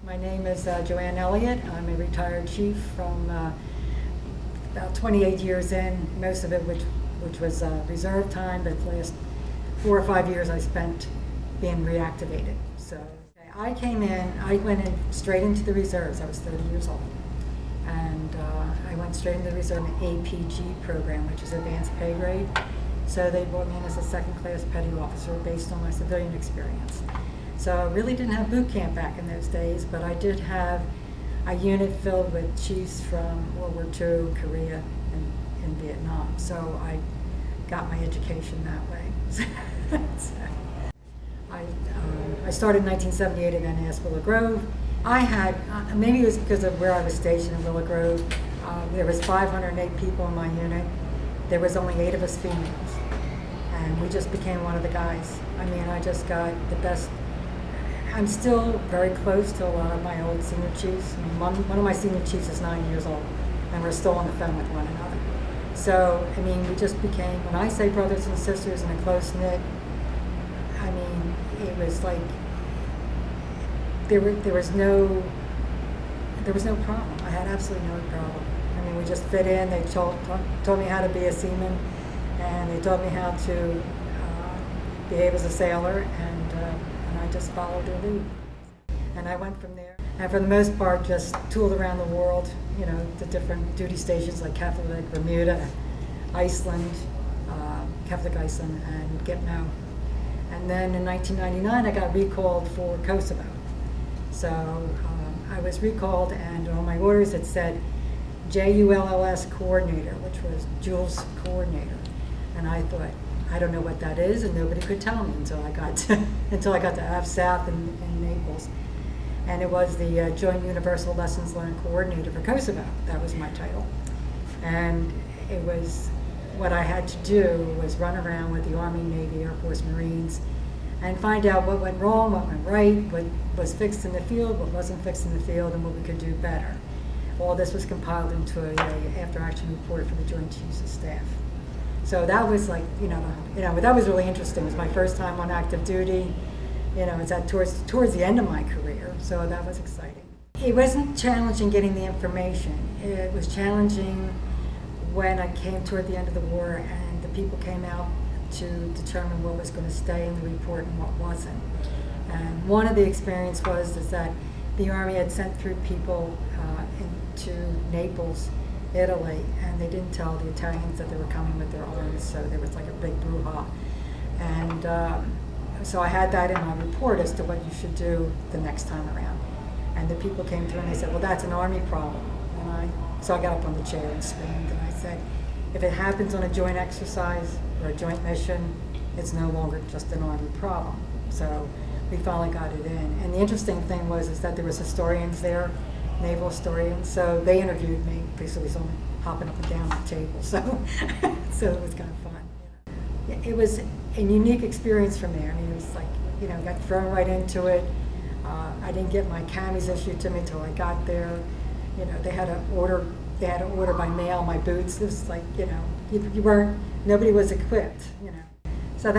My name is Joanne Elliott. I'm a retired chief from about 28 years in, most of it which was reserve time, but the last 4 or 5 years I spent being reactivated. So I came in, I went in straight into the reserves. I was 30 years old. And I went straight into the reserve APG program, which is advanced pay grade. So they brought me in as a second-class petty officer based on my civilian experience. So I really didn't have boot camp back in those days, but I did have a unit filled with chiefs from World War II, Korea, and Vietnam. So I got my education that way. So I started in 1978 at NAS Willow Grove. I had, maybe it was because of where I was stationed in Willow Grove, there was 508 people in my unit. There was only 8 of us females. And we just became one of the guys. I mean, I just got the best. I'm still very close to a lot of my old senior chiefs. I mean, one of my senior chiefs is 9 years old, and we're still on the phone with one another. So, I mean, we just became, when I say brothers and sisters and a close-knit, I mean, it was like, there was no problem. I had absolutely no problem. I mean, we just fit in. They told me how to be a seaman, and they taught me how to behave as a sailor, and I just followed their lead. And I went from there. And for the most part, just tooled around the world, you know, the different duty stations like Catholic, Bermuda, Iceland, Catholic Iceland, and Gitmo. And then in 1999, I got recalled for Kosovo. So I was recalled, and on my orders it said JULLS coordinator, which was Jules coordinator. And I thought, I don't know what that is, and nobody could tell me until I got to AFSAF in Naples. And it was the Joint Universal Lessons Learned Coordinator for Kosovo. That was my title. And it was, what I had to do was run around with the Army, Navy, Air Force, Marines, and find out what went wrong, what went right, what was fixed in the field, what wasn't fixed in the field, and what we could do better. All this was compiled into a after-action report for the Joint Chiefs of Staff. So that was like, that was really interesting. It was my first time on active duty. You know, it's towards the end of my career, so that was exciting. It wasn't challenging getting the information. It was challenging when I came toward the end of the war and the people came out to determine what was going to stay in the report and what wasn't. And one of the experience is that the Army had sent through people into Naples, Italy, and they didn't tell the Italians that they were coming with their arms, so there was like a big brouhaha. And so I had that in my report as to what you should do the next time around. And the people came through and they said, well, that's an Army problem. So I got up on the chair and screamed, and I said, if it happens on a joint exercise or a joint mission, it's no longer just an Army problem. So we finally got it in. And the interesting thing is that there was historians there, naval historians, so they interviewed me. Basically, someone hopping up and down the table, so it was kind of fun. It was a unique experience for me. I mean, it was like, got thrown right into it. I didn't get my camis issued to me until I got there. They had to order by mail my boots. It was like, nobody was equipped, So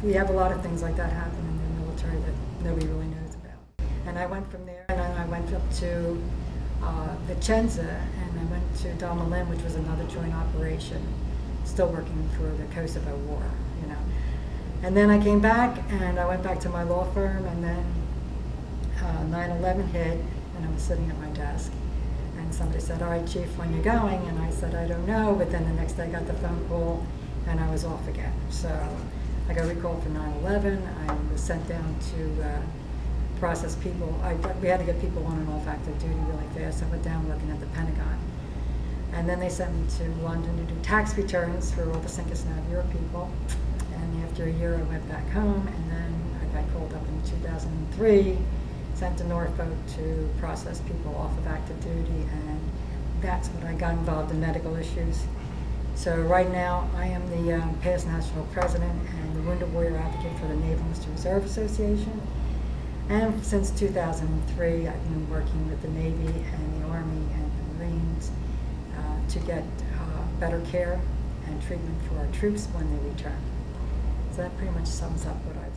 we have a lot of things like that happen in the military that nobody really knows about. And I went from there, and then I went up to Vicenza, and I went to Dal Malim, which was another joint operation, still working for the Kosovo War, And then I came back, and I went back to my law firm, and then 9/11 hit, and I was sitting at my desk. And somebody said, all right, Chief, when you're going? And I said, I don't know, but then the next day I got the phone call, and I was off again. So I got recalled for 9/11. I was sent down to process people. We had to get people on and off active duty really fast. I went down working at the Pentagon. And then they sent me to London to do tax returns for all the Cinque Navure people. And after a year, I went back home, and then I got called up in 2003, sent to Norfolk to process people off of active duty, and that's when I got involved in medical issues. So right now, I am the past national president and the Wounded Warrior Advocate for the Naval Enlisted Reserve Association. And since 2003, I've been working with the Navy and the Army and the Marines to get better care and treatment for our troops when they return. So that pretty much sums up what I